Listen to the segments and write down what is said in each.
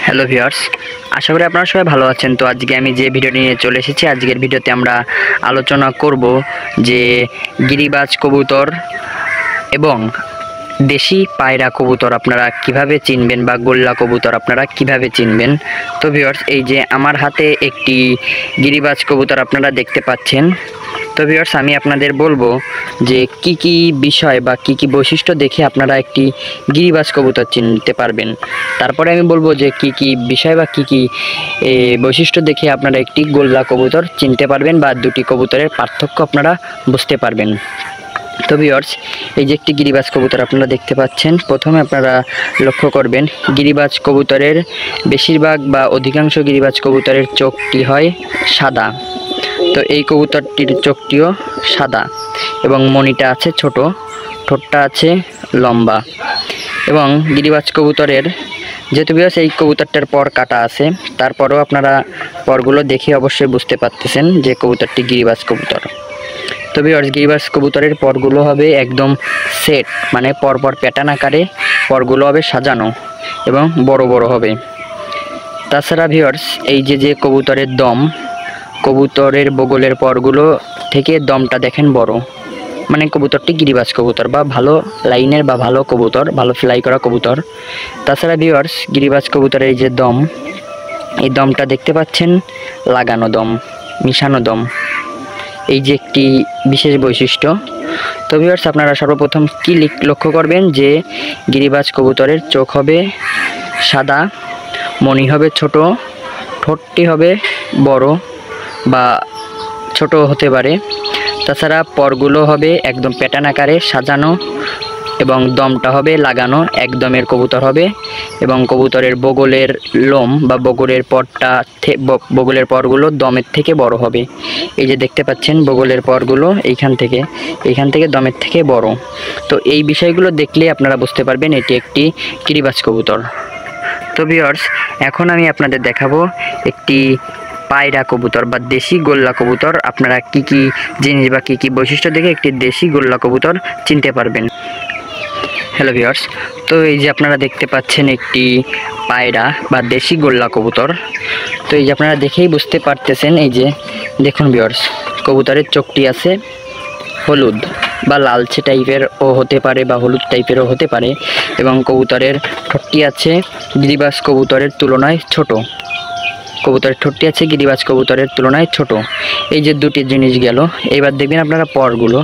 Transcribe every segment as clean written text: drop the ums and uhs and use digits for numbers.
Hello viewers, আশা করি আপনারা সবাই ভালো আছেন। তো আজকে আমি যে ভিডিও নিয়ে চলে এসেছি, আজকের ভিডিওতে আমরা আলোচনা করব যে গিরিবাজ কবুতর এবং দেশি পায়রা কবুতর আপনারা কিভাবে চিনবেন বা গোল্লা কবুতর আপনারা কিভাবে চিনবেন। তো ভিউয়ার্স, এই যে আমার হাতে একটি গিরিবাজ কবুতর আপনারা দেখতে পাচ্ছেন। তো ভিউয়ার্স, আমি আপনাদের বলবো যে কি কি বিষয় বা কি কি বৈশিষ্ট্য দেখে আপনারা একটি গিরিবাজ কবুতর চিনতে পারবেন। তারপরে আমি বলবো যে কি কি বিষয় বা কি কি বৈশিষ্ট্য দেখে আপনারা একটি গোল্লা কবুতর চিনতে পারবেন বা দুটি কবুতরের পার্থক্য আপনারা বুঝতে পারবেন। তো ভিউয়ার্স, এই যে একটি গিরিবাজ কবুতর আপনারা দেখতে পাচ্ছেন। প্রথমে আপনারা লক্ষ্য করবেন গিরিবাজ কবুতরের বেশিরভাগ বা অধিকাংশ গিরিবাজ কবুতরের চোখটি হয় সাদা। তো এই কবুতরটির চোখটিও সাদা এবং মনিটা আছে ছোট, ঠোঁটটা আছে লম্বা। এবং গিরিবাজ কবুতরের যেহেতু ভিউয়ার্স এই কবুতরটার পর কাটা আছে, তারপরেও আপনারা পরগুলো দেখে অবশ্যই বুঝতে পারতেছেন যে কবুতরটি গিরিবাজ কবুতর। তো ভিউয়ার্স, গিরিবাজ কবুতরের পরগুলো হবে একদম সেট, মানে পরপর প্যাটার্ন আকারে পরগুলো হবে সাজানো এবং বড় বড় হবে। তাছাড়া ভিউয়ার্স, এই যে কবুতরের দম, কবুতরের বগলের পরগুলো থেকে দমটা দেখেন বড়, মানে কবুতরটি গিরিবাজ কবুতর বা ভালো লাইনের বা ভালো কবুতর, ভালো ফ্লাই করা কবুতর। তাছাড়া ভিউয়ার্স, গিরিবাজ কবুতরের এই যে দম, এই দমটা দেখতে পাচ্ছেন লাগানো দম, মিশানো দম, এই যে একটি বিশেষ বৈশিষ্ট্য। তো ভিউয়ার্স, আপনারা সর্বপ্রথম কি লক্ষ্য করবেন যে গিরিবাজ কবুতরের চোখ হবে সাদা, মনি হবে ছোট, ঠোঁটটি হবে বড় বা ছোট হতে পারে। তাছাড়া পরগুলো হবে একদম প্যাটার্ন আকারে সাজানো এবং দমটা হবে লাগানো, একদমের কবুতর হবে। এবং কবুতরের বগলের লোম বা বগলের বগলের পরগুলো দমের থেকে বড় হবে। এই যে দেখতে পাচ্ছেন বগলের পরগুলো এইখান থেকে দমের থেকে বড়। তো এই বিষয়গুলো দেখলে আপনারা বুঝতে পারবেন এটি একটি গিরিবাজ কবুতর। তো ভিউয়ার্স, এখন আমি আপনাদের দেখাবো একটি পায়রা কবুতর বা দেশি গোল্লা কবুতর আপনারা কি কি জিনিস বা কি কি বৈশিষ্ট্য দেখে একটি দেশি গোল্লা কবুতর চিনতে পারবেন। হ্যালো ভিউয়ার্স, তো এই যে আপনারা দেখতে পাচ্ছেন একটি পায়রা বা দেশি গোল্লা কবুতর। তো এই যে আপনারা দেখেই বুঝতে পারতেছেন, এই যে দেখুন ভিউয়ার্স, কবুতরের চোখটি আছে হলুদ বা লালচে টাইপেরও হতে পারে বা হলুদ টাইপেরও হতে পারে। এবং কবুতরের ঠোঁটটি আছে গিরিবাজ কবুতরের তুলনায় ছোট, কবুতরের ঠোঁটটি আছে গিরিবাজ কবুতরের তুলনায় ছোট। এই যে দুটি জিনিস গেল। এবার দেখবেন আপনারা পরগুলো।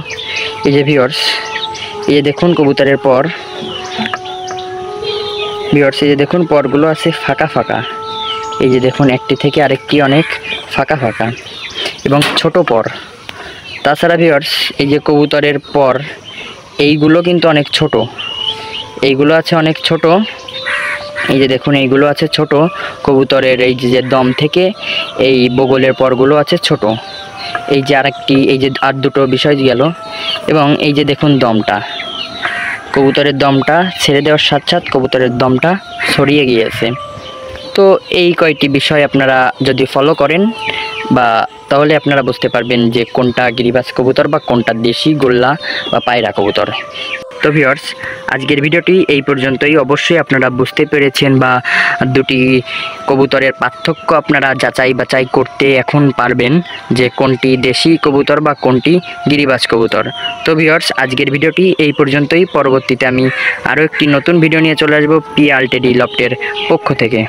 এই যে ভিউয়ার্স, এই যে দেখুন কবুতরের পর, ভিউয়ার্স এই যে দেখুন পরগুলো আছে ফাঁকা ফাঁকা। এই যে দেখুন একটি থেকে আরেকটি অনেক ফাঁকা ফাঁকা এবং ছোট পর। তাছাড়া ভিউয়ার্স, এই যে কবুতরের পর এইগুলো কিন্তু অনেক ছোট, এইগুলো আছে অনেক ছোট। এই যে দেখুন এইগুলো আছে ছোট, কবুতরের এই যে দম থেকে এই বগলের পরগুলো আছে ছোট। এই যে আরেকটি, এই যে আর দুটো বিষয় গেল। এবং এই যে দেখুন দমটা, কবুতরের দমটা ছেড়ে দেওয়ার সাথে সাথে কবুতরের দমটা ছড়িয়ে গিয়েছে। তো এই কয়টি বিষয় আপনারা যদি ফলো করেন বা তাহলে আপনারা বুঝতে পারবেন যে কোনটা গিরিবাজ কবুতর বা কোনটা দেশি গোল্লা বা পায়রা কবুতর। তো ভিউয়ার্স, আজকের ভিডিওটি এই পর্যন্তই। অবশ্যই আপনারা বুঝতে পেরেছেন বা দুটি কবুতরের পার্থক্য আপনারা যাচাই বাছাই করতে এখন পারবেন যে কোনটি দেশি কবুতর বা কোনটি গিরিবাজ কবুতর। তো ভিউয়ার্স, আজকের ভিডিওটি এই পর্যন্তই। পরবর্তীতে আমি আরও একটি নতুন ভিডিও নিয়ে চলে আসবো পি আলটেডি লফটের পক্ষ থেকে।